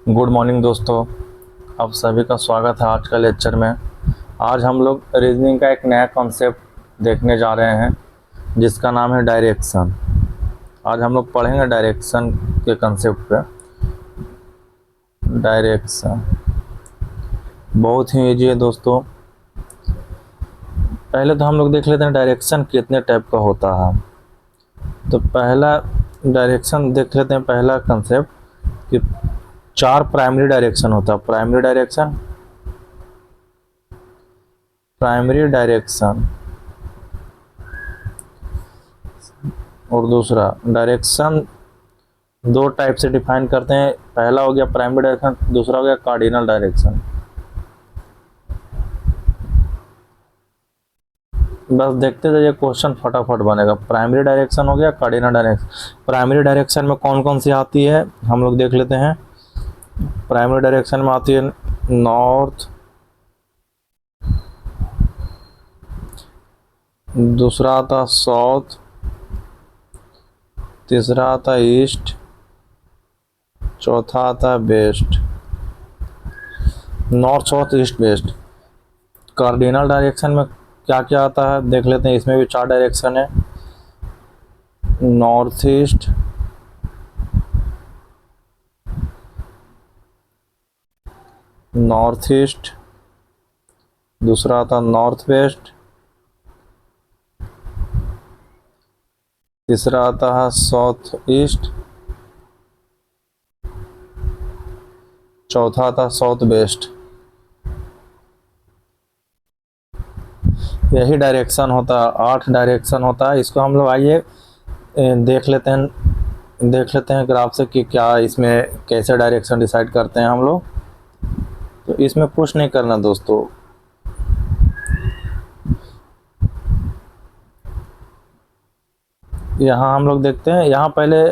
Good morning दोस्तों, आप सभी का स्वागत है आज का लेक्चर में। आज हम लोग रीजनिंग का एक नया कॉन्सेप्ट देखने जा रहे हैं जिसका नाम है डायरेक्शन। आज हम लोग पढ़ेंगे डायरेक्शन के कॉन्सेप्ट पे। डायरेक्शन बहुत ही ईजी है दोस्तों। पहले तो हम लोग देख लेते हैं डायरेक्शन कितने टाइप का होता है। तो पहला डायरेक्शन देख लेते हैं। पहला कंसेप्ट कि 4 प्राइमरी डायरेक्शन होता है। प्राइमरी डायरेक्शन और दूसरा डायरेक्शन 2 टाइप से डिफाइन करते हैं। पहला हो गया प्राइमरी डायरेक्शन, दूसरा हो गया कार्डिनल डायरेक्शन। बस देखते जाइए, क्वेश्चन फटाफट बनेगा। प्राइमरी डायरेक्शन हो गया, कार्डिनल डायरेक्शन। प्राइमरी डायरेक्शन में कौन कौन सी आती है हम लोग देख लेते हैं। प्राइमरी डायरेक्शन में आती है नॉर्थ, दूसरा आता साउथ, तीसरा आता ईस्ट, चौथा आता है west. North, south, east, west. Cardinal direction में क्या क्या आता है देख लेते हैं। इसमें भी 4 डायरेक्शन है। नॉर्थ ईस्ट, नॉर्थ ईस्ट, दूसरा आता नॉर्थ वेस्ट, तीसरा आता है साउथ ईस्ट, चौथा आता साउथ वेस्ट। यही डायरेक्शन होता है। 8 डायरेक्शन होता है। इसको हम लोग आइए देख लेते हैं ग्राफ से कि क्या इसमें कैसे डायरेक्शन डिसाइड करते हैं हम लोग। तो इसमें कुछ नहीं करना दोस्तों। यहाँ हम लोग देखते हैं, यहाँ पहले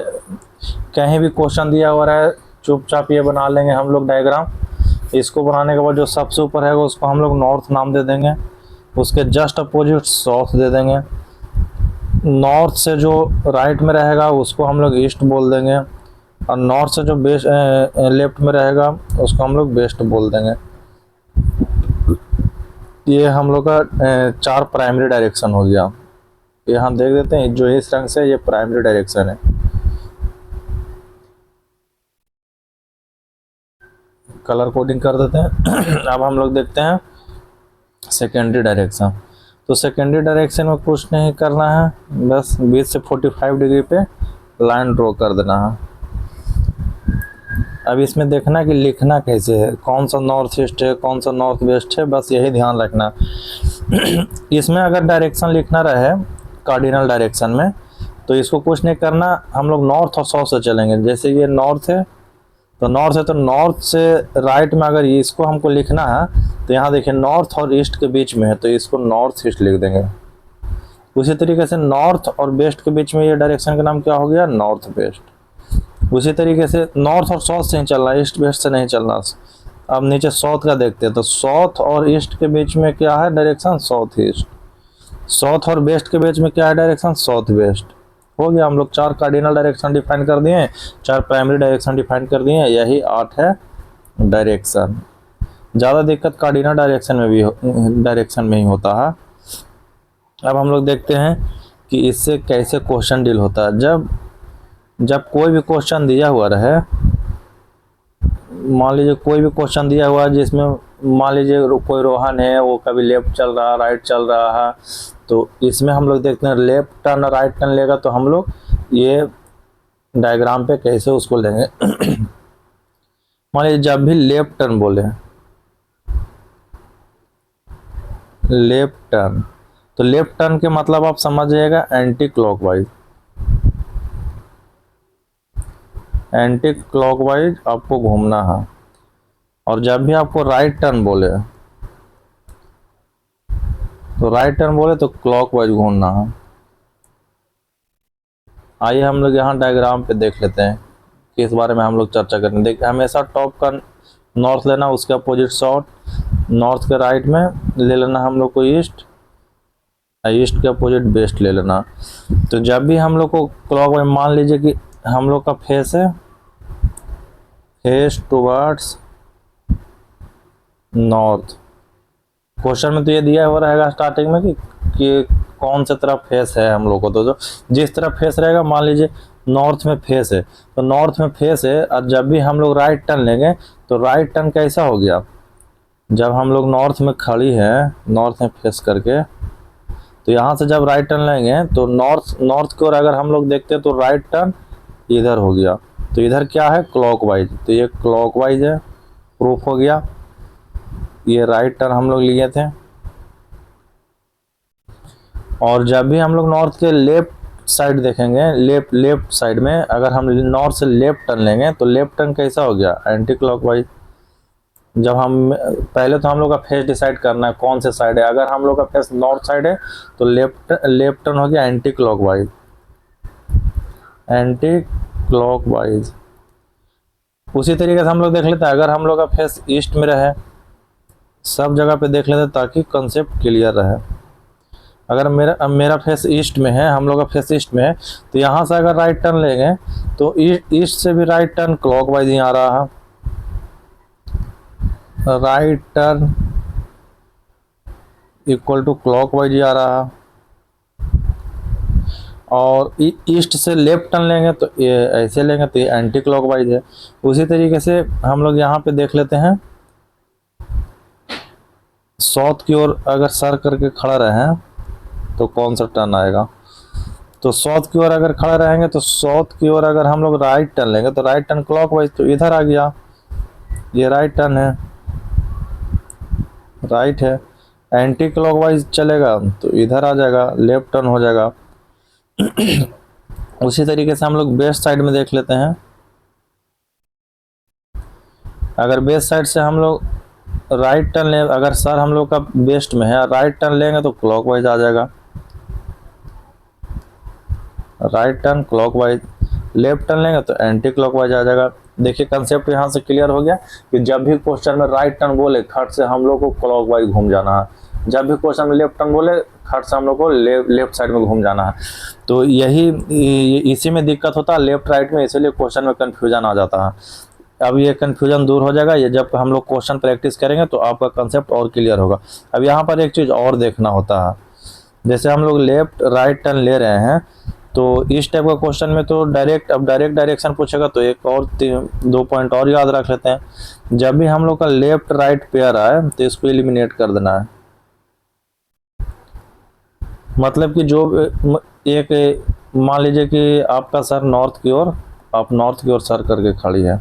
कहीं भी क्वेश्चन दिया हुआ है चुपचाप ये बना लेंगे हम लोग डायग्राम। इसको बनाने के बाद जो सबसे ऊपर है उसको हम लोग नॉर्थ नाम दे देंगे, उसके जस्ट अपोजिट साउथ दे देंगे। नॉर्थ से जो राइट में रहेगा उसको हम लोग ईस्ट बोल देंगे, और नॉर्थ से जो लेफ्ट में रहेगा उसको हम लोग वेस्ट बोल देंगे। ये हम लोग का 4 प्राइमरी डायरेक्शन हो गया। ये हम देख देते हैं, जो इस रंग से ये प्राइमरी डायरेक्शन है। कलर कोडिंग कर देते हैं। अब हम लोग देखते हैं सेकेंडरी डायरेक्शन। तो सेकेंडरी डायरेक्शन में कुछ नहीं करना है, बस 20 से 45 डिग्री पे लाइन ड्रॉ कर देना है। अब इसमें देखना कि लिखना कैसे है, कौन सा नॉर्थ ईस्ट है, कौन सा नॉर्थ वेस्ट है, बस यही ध्यान रखना। इसमें अगर डायरेक्शन लिखना रहे कार्डिनल डायरेक्शन में, तो इसको कुछ नहीं करना, हम लोग नॉर्थ और साउथ से चलेंगे। जैसे ये नॉर्थ है तो नॉर्थ से राइट में अगर इसको हमको लिखना है तो यहाँ देखिए नॉर्थ और ईस्ट के बीच में है, तो इसको नॉर्थ ईस्ट लिख देंगे। उसी तरीके से नॉर्थ और वेस्ट के बीच में ये डायरेक्शन का नाम क्या हो गया, नॉर्थ वेस्ट। उसी तरीके से नॉर्थ और साउथ से ही चलना, ईस्ट वेस्ट से नहीं चलना। अब नीचे साउथ का देखते हैं, तो साउथ और ईस्ट के बीच में क्या है डायरेक्शन, साउथ ईस्ट। साउथ और वेस्ट के बीच में क्या है डायरेक्शन, साउथ वेस्ट। हो गया, हम लोग 4 कार्डिनल डायरेक्शन डिफाइन कर दिए, 4 प्राइमरी डायरेक्शन डिफाइन कर दिए, यही 8 है डायरेक्शन। ज़्यादा दिक्कत कार्डिनल डायरेक्शन में ही होता है। अब हम लोग देखते हैं कि इससे कैसे क्वेश्चन डील होता है। जब कोई भी क्वेश्चन दिया हुआ रहे, मान लीजिए कोई भी क्वेश्चन दिया हुआ है जिसमें मान लीजिए कोई रोहन है, वो कभी लेफ्ट चल रहा है, राइट चल रहा है, तो इसमें हम लोग देखते हैं लेफ्ट टर्न राइट टर्न लेगा तो हम लोग ये डायग्राम पे कैसे उसको लेंगे। मान लीजिए जब भी लेफ्ट टर्न बोले, लेफ्ट टर्न, तो लेफ्ट टर्न के मतलब आप समझ जाइएगा एंटी क्लॉकवाइज। एंटी क्लॉकवाइज आपको घूमना है। और जब भी आपको राइट टर्न बोले, तो राइट टर्न बोले तो क्लॉकवाइज घूमना है। आइए हम लोग यहाँ डायग्राम पे देख लेते हैं कि इस बारे में हम लोग चर्चा करें। देखिए, हमेशा टॉप का नॉर्थ लेना, उसके अपोजिट साउथ, नॉर्थ के राइट में ले लेना हम लोग को ईस्ट, ईस्ट के अपोजिट वेस्ट ले लेना। तो जब भी हम लोग को क्लॉकवाइज, मान लीजिए कि हम लोग का फेस है, फेस टुवर्ड्स नॉर्थ। क्वेश्चन में तो ये दिया हुआ रहेगा स्टार्टिंग में कि कौन से तरफ फेस है हम लोग को, तो जो जिस तरफ फेस रहेगा, मान लीजिए नॉर्थ में फेस है, तो नॉर्थ में फेस है, और जब भी हम लोग राइट टर्न लेंगे तो राइट टर्न कैसा हो गया, जब हम लोग नॉर्थ में खड़ी है, नॉर्थ में फेस करके, तो यहाँ से जब राइट टर्न लेंगे तो नॉर्थ की ओर अगर हम लोग देखते हैं तो राइट टर्न इधर हो गया, तो इधर क्या है, क्लॉकवाइज, तो ये क्लॉकवाइज है, प्रूफ हो गया। ये राइट टर्न हम लोग लिए थे। और जब भी हम लोग नॉर्थ के लेफ्ट साइड देखेंगे, लेफ्ट साइड में अगर हम नॉर्थ से लेफ्ट टर्न लेंगे तो लेफ्ट टर्न कैसा हो गया, एंटी क्लॉकवाइज। जब हम पहले तो हम लोग का फेस डिसाइड करना है कौन से साइड है, अगर हम लोग का फेस नॉर्थ साइड है तो लेफ्ट टर्न हो गया एंटी क्लॉकवाइज, एंटी क्लॉकवाइज। उसी तरीके से हम लोग देख लेते हैं, अगर हम लोग का फेस ईस्ट में रहे, सब जगह पे देख लेते हैं ताकि कंसेप्ट क्लियर रहे। अगर मेरा फेस ईस्ट में है, हम लोग का फेस ईस्ट में है, तो यहाँ से अगर राइट टर्न लेंगे तो ईस्ट से भी राइट टर्न क्लॉकवाइज ही आ रहा है, right turn equal to clockwise ही आ रहा है। और ईस्ट से लेफ्ट टर्न लेंगे तो ये ऐसे लेंगे तो ये एंटी क्लॉकवाइज है। उसी तरीके से हम लोग यहाँ पे देख लेते हैं, साउथ की ओर अगर सर करके खड़ा रहे तो कौन सा टर्न आएगा, तो साउथ की ओर अगर खड़ा रहेंगे तो साउथ की ओर अगर हम लोग राइट टर्न लेंगे तो राइट टर्न क्लॉकवाइज, तो इधर आ गया, ये राइट टर्न है, राइट है। एंटी क्लॉकवाइज चलेगा तो इधर आ जाएगा, लेफ्ट टर्न हो जाएगा। उसी तरीके से हम लोग वेस्ट साइड में देख लेते हैं, अगर वेस्ट साइड से हम लोग राइट टर्न ले, अगर सर हम लोग का वेस्ट में है, राइट टर्न लेंगे तो क्लॉकवाइज आ जाएगा, right turn clockwise. Left turn लेंगे तो एंटी क्लॉकवाइज आ जाएगा। देखिए कंसेप्ट यहाँ से क्लियर हो गया कि जब भी क्वेश्चन में राइट टर्न बोले खट से हम लोग को क्लॉकवाइज घूम जाना है, जब भी क्वेश्चन में लेफ्ट टर्न बोले खट से हम लोग को लेफ्ट साइड में घूम जाना है। तो यही इसी में दिक्कत होता है लेफ्ट राइट में, इसीलिए क्वेश्चन में कन्फ्यूजन आ जाता है। अब ये कन्फ्यूजन दूर हो जाएगा, ये जब हम लोग क्वेश्चन प्रैक्टिस करेंगे तो आपका कंसेप्ट और क्लियर होगा। अब यहाँ पर एक चीज़ और देखना होता है, जैसे हम लोग लेफ्ट राइट टर्न ले रहे हैं तो इस टाइप का क्वेश्चन में तो डायरेक्ट डायरेक्शन पूछेगा, तो एक और 2 पॉइंट और याद रख लेते हैं। जब भी हम लोग का लेफ्ट राइट पेयर आए तो इसको एलिमिनेट कर देना है, मतलब कि जो एक मान लीजिए कि आपका सर नॉर्थ की ओर, आप नॉर्थ की ओर सर करके खड़ी है,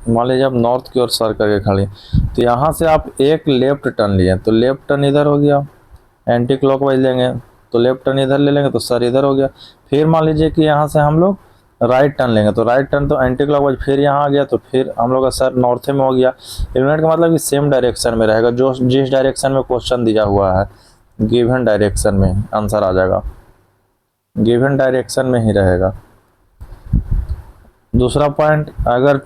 मान लीजिए आप नॉर्थ की ओर सर करके खड़ी, तो यहाँ से आप एक लेफ्ट टर्न लिए तो लेफ्ट टर्न इधर हो गया, एंटी क्लॉकवाइज लेंगे तो लेफ्ट टर्न इधर ले लेंगे तो सर इधर हो गया। फिर मान लीजिए कि यहाँ से हम लोग राइट टर्न लेंगे तो राइट टर्न तो एंटी क्लॉकवाइज फिर यहाँ आ गया, तो फिर हम लोग का सर नॉर्थ में हो गया। एलिमिनेट का मतलब कि सेम डायरेक्शन में रहेगा, जो जिस डायरेक्शन में क्वेश्चन दिया हुआ है गिवन डायरेक्शन में आंसर आ जाएगा, गिवन डायरेक्शन में ही रहेगा। दूसरा पॉइंट, अगर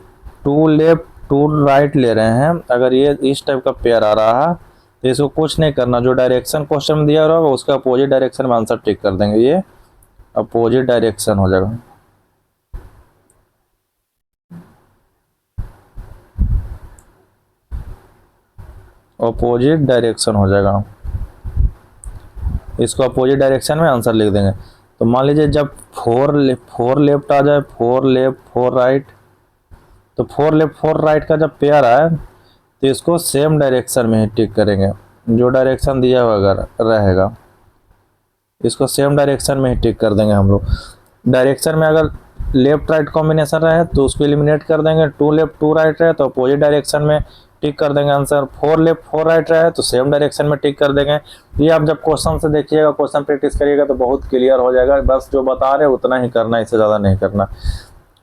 टू लेफ्ट टू राइट ले रहे हैं, अगर ये इस टाइप का पेयर आ रहा है तो इसको कुछ नहीं करना, जो डायरेक्शन क्वेश्चन में दिया होगा उसका अपोजिट डायरेक्शन में आंसर टिक कर देंगे, ये अपोजिट डायरेक्शन हो जाएगा। अपोजिट डायरेक्शन हो जाएगा, इसको अपोजिट डायरेक्शन में आंसर लिख देंगे। तो मान लीजिए जब फोर लेफ्ट आ जाए, 4 लेफ्ट 4 राइट, तो 4 लेफ्ट 4 राइट का जब पेयर आए तो इसको सेम डायरेक्शन में ही टिक करेंगे, जो डायरेक्शन दिया हुआ अगर रहेगा इसको सेम डायरेक्शन में ही टिक कर देंगे हम लोग। डायरेक्शन में अगर लेफ्ट राइट कॉम्बिनेशन रहे तो उसको एलिमिनेट कर देंगे, 2 लेफ्ट 2 राइट रहे तो अपोजिट डायरेक्शन में टिक कर देंगे आंसर, 4 लेफ्ट 4 राइट रहे तो सेम डायरेक्शन में टिक कर देंगे। ये आप जब क्वेश्चन से देखिएगा, क्वेश्चन प्रैक्टिस करिएगा तो बहुत क्लियर हो जाएगा, बस जो बता रहे उतना ही करना, इससे ज़्यादा नहीं करना।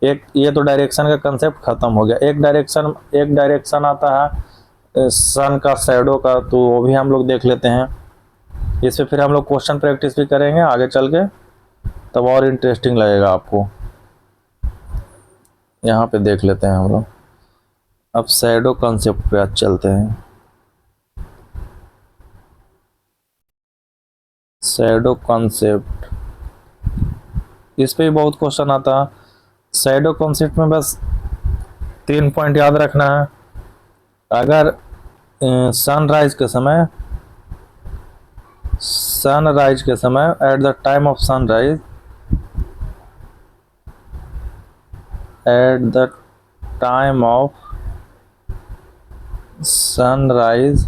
एक ये तो डायरेक्शन का कंसेप्ट खत्म हो गया। एक डायरेक्शन आता है सन का, शैडो का, तो वो भी हम लोग देख लेते हैं। इस पे फिर हम लोग क्वेश्चन प्रैक्टिस भी करेंगे आगे चल के, तब और इंटरेस्टिंग लगेगा आपको। यहाँ पे देख लेते हैं हम लोग। अब शैडो कॉन्सेप्ट पे आज चलते हैं। शैडो कॉन्सेप्ट, इस पे भी बहुत क्वेश्चन आता है। शैडो कॉन्सेप्ट में बस 3 पॉइंट याद रखना है। अगर सनराइज के समय eight the time of sunrise, eight the time of sunrise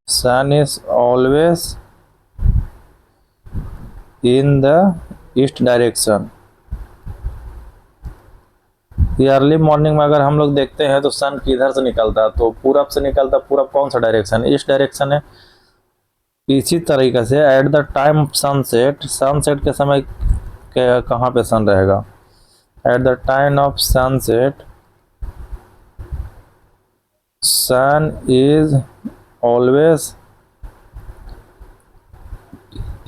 sun is always in the east direction. Early morning में अगर हम लोग देखते हैं तो सन किधर से निकलता है, तो पूरब से निकलता है। पूरब कौन सा डायरेक्शन है? ईस्ट डायरेक्शन है। इसी तरीके से at the time of sunset, sunset के समय कहाँ पे सन रहेगा? At the time of sunset sun is always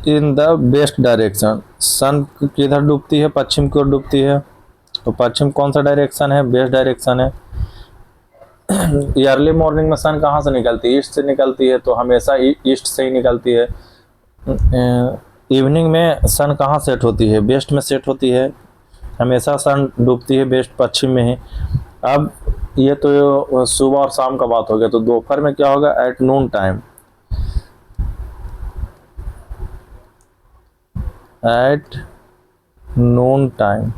in the west direction. Sun किधर डूबती है? पश्चिम की ओर डूबती है। तो पश्चिम कौन सा डायरेक्शन है? वेस्ट डायरेक्शन है। अर्ली मॉर्निंग में सन कहाँ से निकलती है? ईस्ट से निकलती है, तो हमेशा ईस्ट से ही निकलती है। इवनिंग में सन कहाँ सेट होती है? वेस्ट में सेट होती है। हमेशा सन डूबती है वेस्ट, पश्चिम में ही। अब ये तो सुबह और शाम का बात हो गया, तो दोपहर में क्या होगा? At noon time, at noon time,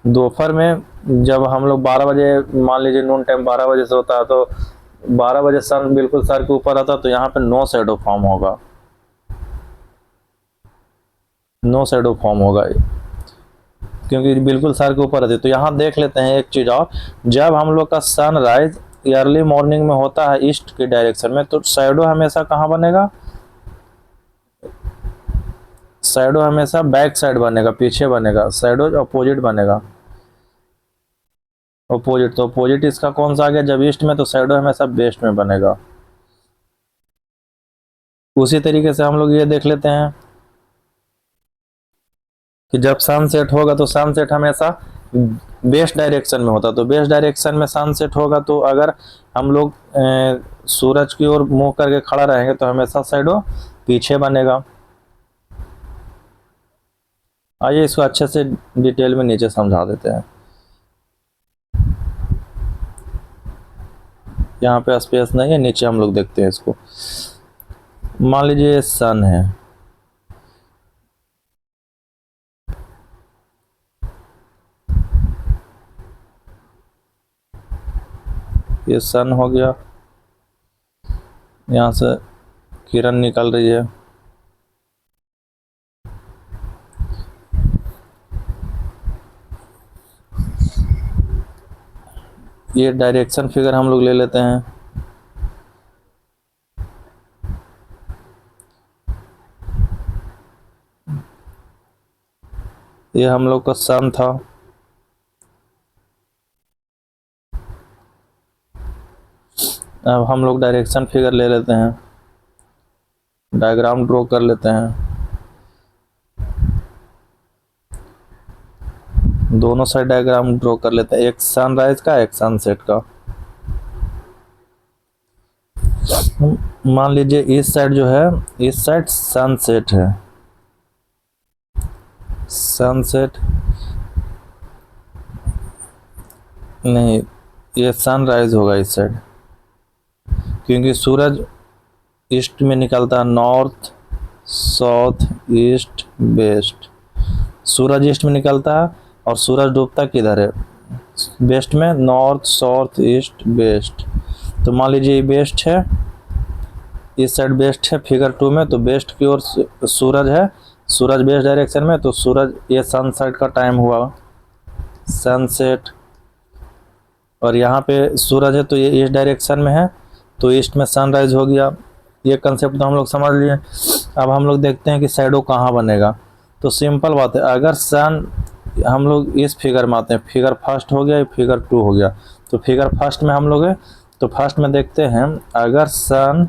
दोपहर में जब हम लोग 12 बजे, मान लीजिए नून टाइम 12 बजे से होता है, तो 12 बजे सन बिल्कुल सर के ऊपर आता है, तो यहाँ पे नो शैडो फॉर्म होगा, नो शैडो फॉर्म होगा, क्योंकि बिल्कुल सर के ऊपर आती है। तो यहाँ देख लेते हैं एक चीज़ और, जब हम लोग का सनराइज अर्ली मॉर्निंग में होता है ईस्ट के डायरेक्शन में, तो शैडो हमेशा कहाँ बनेगा? शैडो हमेशा बैक साइड बनेगा, पीछे बनेगा। शैडो अपोजिट बनेगा, अपोजिट। तो अपोजिट इसका कौन सा आ गया? जब ईस्ट में, तो शैडो हमेशा वेस्ट में बनेगा। उसी तरीके से हम लोग ये देख लेते हैं कि जब सनसेट होगा, तो सनसेट हमेशा वेस्ट डायरेक्शन में होता है। तो वेस्ट डायरेक्शन में सनसेट होगा, तो अगर हम लोग सूरज की ओर मुंह करके खड़ा रहेंगे, तो हमेशा शैडो पीछे बनेगा। आइए इसको अच्छे से डिटेल में नीचे समझा देते हैं। यहाँ पे स्पेस नहीं है, नीचे हम लोग देखते हैं इसको। मान लीजिए सन है, ये सन हो गया, यहाँ से किरण निकल रही है। ये डायरेक्शन फिगर हम लोग ले लेते हैं। ये हम लोग का सन था। अब हम लोग डायरेक्शन फिगर ले लेते हैं, डायग्राम ड्रॉ कर लेते हैं। दोनों साइड डायग्राम ड्रॉ कर लेते हैं, एक सनराइज का, एक सनसेट का। मान लीजिए इस साइड जो है, इस साइड सनसेट है, सनसेट नहीं, ये सनराइज होगा इस साइड, क्योंकि सूरज ईस्ट में निकलता है, नॉर्थ साउथ ईस्ट वेस्ट। सूरज ईस्ट में निकलता है और सूरज डूबता किधर है? वेस्ट में, नॉर्थ साउथ ईस्ट वेस्ट। तो मान लीजिए ये वेस्ट है, इस साइड वेस्ट है फिगर 2 में, तो वेस्ट की ओर सूरज है, सूरज वेस्ट डायरेक्शन में, तो सूरज, ये सनसेट का टाइम हुआ, सनसेट। और यहाँ पे सूरज है, तो ये ईस्ट डायरेक्शन में है, तो ईस्ट में सनराइज हो गया। ये कंसेप्ट तो हम लोग समझ लिए। अब हम लोग देखते हैं कि शैडो कहाँ बनेगा। तो सिंपल बात है, अगर सन, हम लोग इस फिगर में आते हैं, फिगर फर्स्ट हो गया, फिगर 2 हो गया। तो फिगर फर्स्ट में हम लोग है, तो फर्स्ट में देखते हैं, अगर सन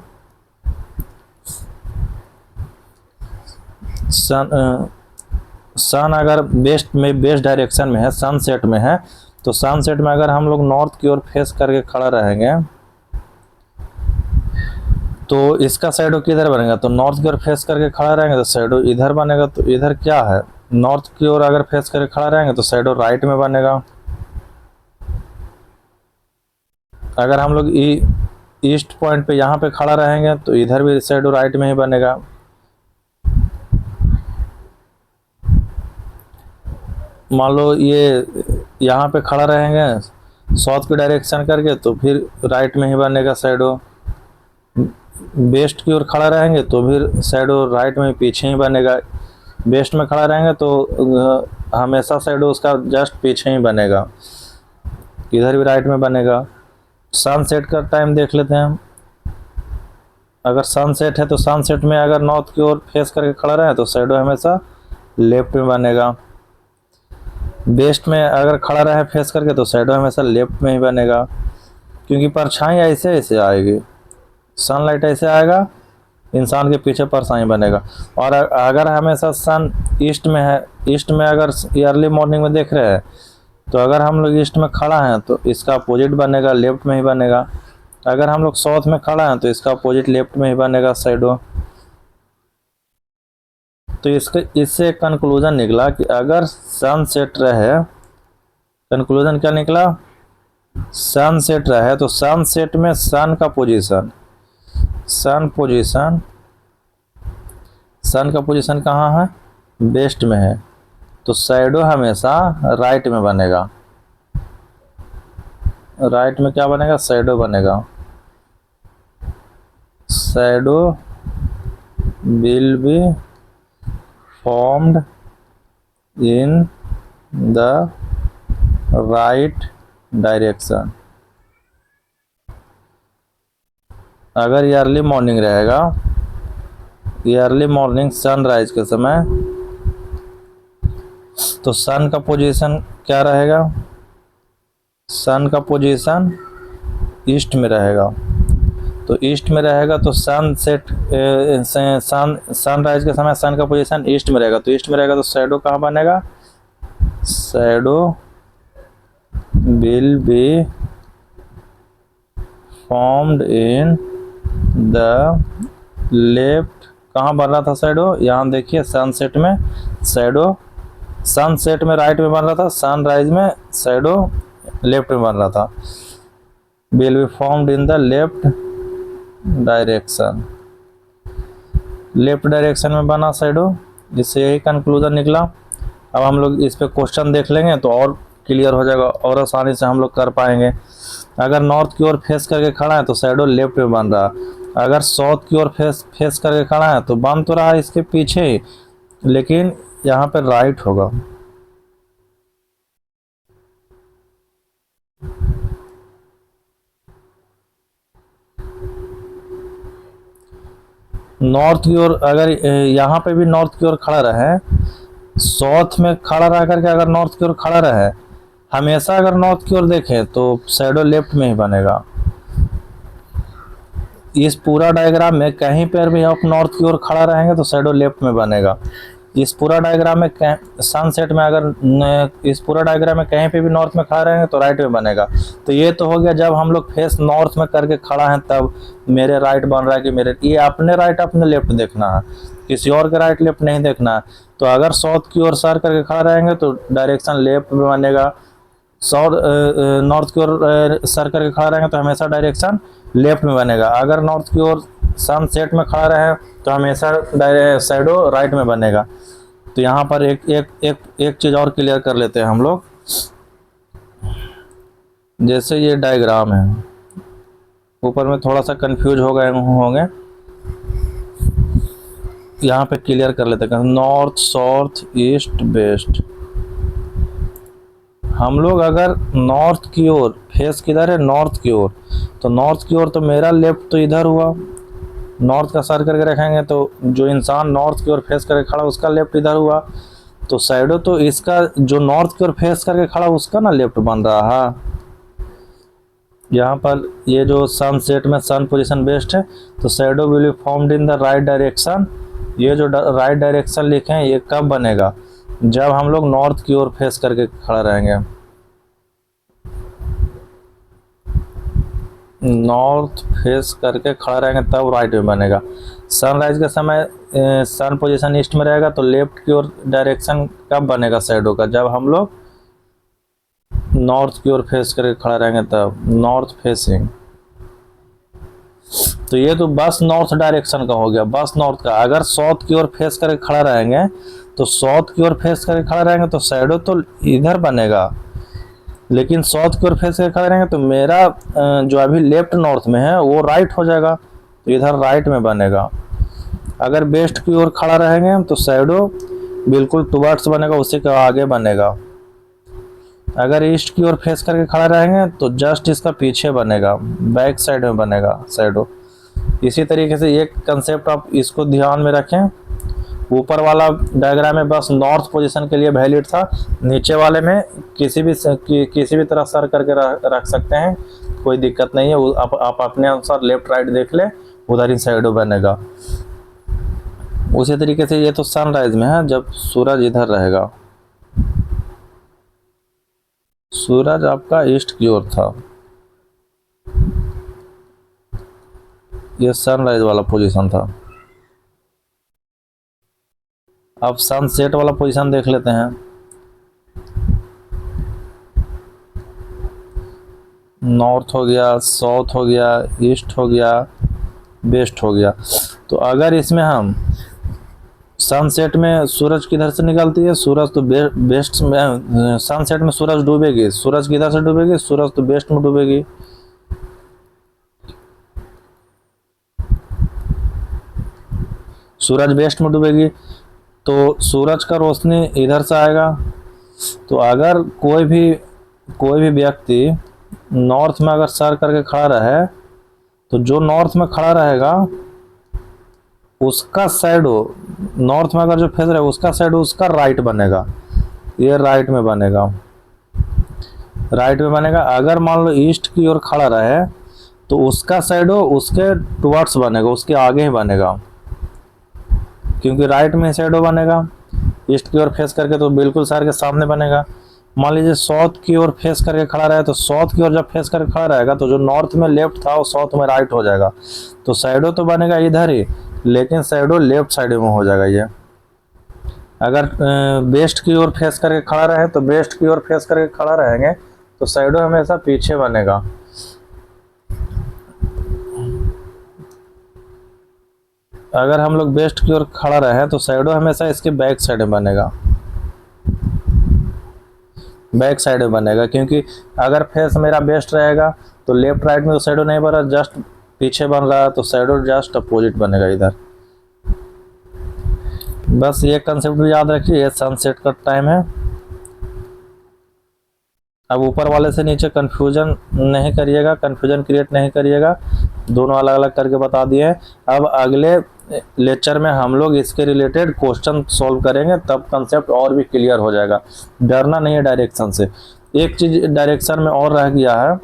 अगर वेस्ट में, वेस्ट डायरेक्शन में है, सनसेट में है, तो सनसेट में अगर हम लोग नॉर्थ की ओर फेस करके खड़ा रहेंगे, तो इसका शैडो किधर बनेगा, तो नॉर्थ की ओर फेस करके खड़ा रहेंगे तो शैडो इधर बनेगा। तो इधर क्या है, नॉर्थ की ओर अगर फेस करके खड़ा रहेंगे तो शैडो राइट में बनेगा। अगर हम लोग ईस्ट पॉइंट पे यहाँ पे खड़ा रहेंगे तो इधर भी शैडो राइट में ही बनेगा। मान लो ये यहाँ पे खड़ा रहेंगे साउथ की डायरेक्शन करके तो फिर राइट में ही बनेगा शैडो। वेस्ट की ओर खड़ा रहेंगे तो फिर शैडो राइट में पीछे ही बनेगा। वेस्ट में खड़ा रहेंगे तो हमेशा शैडो उसका जस्ट पीछे ही बनेगा, इधर भी राइट में बनेगा। सनसेट का टाइम देख लेते हैं हम। अगर सनसेट है तो सनसेट में अगर नॉर्थ की ओर फेस करके खड़ा रहे तो शैडो हमेशा लेफ्ट में बनेगा। वेस्ट में अगर खड़ा रहे फेस करके तो शैडो हमेशा लेफ्ट में ही बनेगा, क्योंकि परछाई ऐसे ऐसे आएगी, सनलाइट ऐसे आएगा, इंसान के पीछे परछाई बनेगा। और अगर हमेशा सन ईस्ट में है, ईस्ट में अगर अर्ली मॉर्निंग में देख रहे हैं तो अगर हम लोग ईस्ट में खड़ा हैं तो इसका अपोजिट बनेगा, लेफ्ट में ही बनेगा। अगर हम लोग साउथ में खड़ा हैं तो इसका अपोजिट लेफ्ट में ही बनेगा शैडो। तो इससे कंक्लूजन निकला कि अगर सन सेट रहे, कंक्लूजन क्या निकला, सन सेट रहे तो सन सेट में सन का पोजीशन, सन का पोजीशन कहाँ है, वेस्ट में है, तो शैडो हमेशा राइट में बनेगा। राइट में क्या बनेगा, शैडो बनेगा। Shadow will be formed in the right direction. अगर ये अर्ली मॉर्निंग रहेगा, ये अर्ली मॉर्निंग सनराइज के समय, तो सन का पोजीशन क्या रहेगा, सन का पोजीशन ईस्ट में रहेगा। तो ईस्ट में रहेगा तो सनसेट सनराइज के समय सन का पोजीशन ईस्ट में रहेगा। तो ईस्ट में रहेगा तो शैडो कहाँ बनेगा, shadow will be formed in the left. कहाँ बन रहा था शैडो, यहाँ देखिए सनसेट में शैडो, सनसेट में राइट में बन रहा था, सनराइज में शैडो लेफ्ट में बन रहा था। Will be formed in the left direction, left direction में बना शैडो, जिससे यही कंक्लूजन निकला। अब हम लोग इस पे क्वेश्चन देख लेंगे तो और क्लियर हो जाएगा और आसानी से हम लोग कर पाएंगे। अगर नॉर्थ की ओर फेस करके खड़ा है तो शैडो लेफ्ट में बन रहा, अगर साउथ की ओर फेस करके खड़ा है तो बन तो रहा है इसके पीछे ही, लेकिन यहाँ पे राइट होगा। नॉर्थ की ओर अगर यहाँ पे भी नॉर्थ की ओर खड़ा रहे, साउथ में खड़ा रह करके अगर नॉर्थ की ओर खड़ा रहे, हमेशा अगर नॉर्थ की ओर देखें तो शैडो लेफ्ट में ही बनेगा। इस पूरा डायग्राम में कहीं पर भी आप नॉर्थ की ओर खड़ा रहेंगे तो शैडो लेफ्ट में बनेगा। इस पूरा डायग्राम में सनसेट में अगर इस पूरा डायग्राम में कहीं पे भी नॉर्थ में खड़ा रहेंगे तो राइट में बनेगा। तो ये तो हो गया जब हम लोग फेस नॉर्थ में करके खड़ा है तब मेरे राइट बन रहा है कि मेरे, ये अपने राइट अपने लेफ्ट देखना है, किसी और के राइट लेफ्ट नहीं देखना है। तो अगर साउथ की ओर सर करके खड़ा रहेंगे तो डायरेक्शन लेफ्ट में बनेगा, नॉर्थ की ओर सर करके खड़ा रहेंगे तो हमेशा डायरेक्शन लेफ्ट में बनेगा। अगर नॉर्थ की ओर सनसेट में खड़ा रहे तो हमेशा शैडो राइट में बनेगा। तो यहाँ पर एक चीज़ और क्लियर कर लेते हैं हम लोग। जैसे ये डायग्राम है, ऊपर में थोड़ा सा कंफ्यूज हो गए होंगे, यहाँ पे क्लियर कर लेते हैं। नॉर्थ साउथ ईस्ट वेस्ट, हम लोग अगर नॉर्थ की ओर फेस किधर है, नॉर्थ की ओर, तो नॉर्थ की ओर तो मेरा लेफ्ट तो इधर हुआ, नॉर्थ का सर करके रखेंगे तो जो इंसान नॉर्थ की ओर फेस करके खड़ा उसका लेफ्ट इधर हुआ, तो शैडो तो इसका जो नॉर्थ की ओर फेस करके खड़ा उसका ना लेफ्ट बन रहा है। यहाँ पर ये जो सनसेट में सन पोजीशन बेस्ट है तो shadow will be formed in the right direction. ये जो राइट डायरेक्शन लिखे हैं ये कब बनेगा, जब हम लोग नॉर्थ की ओर फेस करके खड़ा रहेंगे। नॉर्थ फेस करके खड़ा रहेंगे तब राइट में बनेगा। सनराइज के समय सन पोजीशन ईस्ट में रहेगा तो लेफ्ट की ओर डायरेक्शन कब बनेगा शैडो का, जब हम लोग नॉर्थ की ओर फेस करके खड़ा रहेंगे तब, नॉर्थ फेसिंग। तो ये तो बस नॉर्थ डायरेक्शन का हो गया, बस नॉर्थ का। अगर साउथ की ओर फेस करके खड़ा रहेंगे तो साउथ की ओर फेस करके खड़ा रहेंगे तो शैडो तो इधर बनेगा, लेकिन साउथ की ओर फेस करके खड़े रहेंगे तो मेरा जो अभी लेफ्ट नॉर्थ में है वो राइट हो जाएगा, तो इधर राइट में बनेगा। अगर वेस्ट की ओर खड़ा रहेंगे तो शैडो बिल्कुल टुवर्ड्स बनेगा, उसी के आगे बनेगा। अगर ईस्ट की ओर फेस करके खड़ा रहेंगे तो जस्ट इसका पीछे बनेगा, बैक साइड में बनेगा शैडो। इसी तरीके से एक कंसेप्ट आप इसको ध्यान में रखें। ऊपर वाला डायग्राम में बस नॉर्थ पोजीशन के लिए वैलिड था, नीचे वाले में किसी भी तरह सर करके रख सकते हैं, कोई दिक्कत नहीं है। आप अपने अनुसार लेफ्ट राइट देख ले, उधर ही शैडो बनेगा। उसी तरीके से ये तो सनराइज में है, जब सूरज इधर रहेगा, सूरज आपका ईस्ट की ओर था, ये सनराइज वाला पोजीशन था। अब सनसेट वाला पोजीशन देख लेते हैं। नॉर्थ हो गया, साउथ हो गया, ईस्ट हो गया, वेस्ट हो गया। तो अगर इसमें हम सनसेट में सूरज किधर से निकलती है, सूरज तो वेस्ट में, सनसेट में सूरज डूबेगी, सूरज किधर से डूबेगी, सूरज तो वेस्ट में डूबेगी। सूरज वेस्ट में डूबेगी तो सूरज का रोशनी इधर से आएगा। तो अगर कोई भी व्यक्ति नॉर्थ में अगर सर करके खड़ा रहे तो जो नॉर्थ में खड़ा रहेगा उसका शैडो, नॉर्थ में अगर जो फेस रहे उसका शैडो उसका राइट बनेगा, ये राइट में बनेगा, राइट में बनेगा। अगर मान लो ईस्ट की ओर खड़ा रहे तो उसका शैडो उसके टुवर्ड्स बनेगा, उसके आगे ही बनेगा, क्योंकि राइट में शैडो बनेगा। ईस्ट की ओर फेस करके तो बिल्कुल सर के सामने बनेगा। मान लीजिए साउथ की ओर फेस करके खड़ा रहे तो साउथ की ओर जब फेस करके खड़ा रहेगा तो जो नॉर्थ में लेफ्ट था वो साउथ में राइट हो जाएगा, तो शैडो तो बनेगा इधर ही, लेकिन शैडो लेफ्ट साइड में हो जाएगा ये। अगर वेस्ट की ओर फेस करके खड़ा रहे तो वेस्ट की ओर फेस करके खड़ा रहेंगे तो शैडो हमेशा पीछे बनेगा। अगर हम लोग वेस्ट की ओर खड़ा रहे तो शैडो हमेशा इसके बैक साइड में बनेगा, बैक साइड में बनेगा, क्योंकि अगर फेस मेरा वेस्ट रहेगा तो लेफ्ट राइट में तो शैडो नहीं बन रहा, जस्ट पीछे बन रहा है, तो शैडो जस्ट अपोजिट बनेगा इधर। बस ये कंसेप्ट भी याद रखिए, ये सनसेट का टाइम है। अब ऊपर वाले से नीचे कंफ्यूजन नहीं करिएगा, कंफ्यूजन क्रिएट नहीं करिएगा, दोनों अलग अलग करके बता दिए हैं। अब अगले लेक्चर में हम लोग इसके रिलेटेड क्वेश्चन सॉल्व करेंगे, तब कंसेप्ट और भी क्लियर हो जाएगा। डरना नहीं है डायरेक्शन से। एक चीज डायरेक्शन में और रह गया है,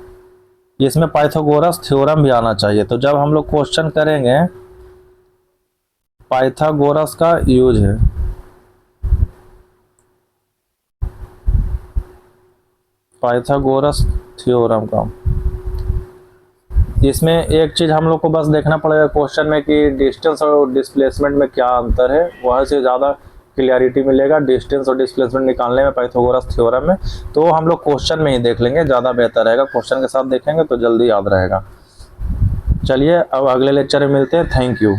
इसमें पाइथागोरस थ्योरम भी आना चाहिए। तो जब हम लोग क्वेश्चन करेंगे, पाइथागोरस का यूज है, पाइथागोरस थ्योरम का। इसमें एक चीज हम लोग को बस देखना पड़ेगा क्वेश्चन में कि डिस्टेंस और डिस्प्लेसमेंट में क्या अंतर है, वहाँ से ज़्यादा क्लियरिटी मिलेगा डिस्टेंस और डिस्प्लेसमेंट निकालने में पाइथागोरस थ्योरम में। तो हम लोग क्वेश्चन में ही देख लेंगे, ज़्यादा बेहतर रहेगा। क्वेश्चन के साथ देखेंगे तो जल्दी याद रहेगा। चलिए अब अगले लेक्चर में मिलते हैं। Thank you.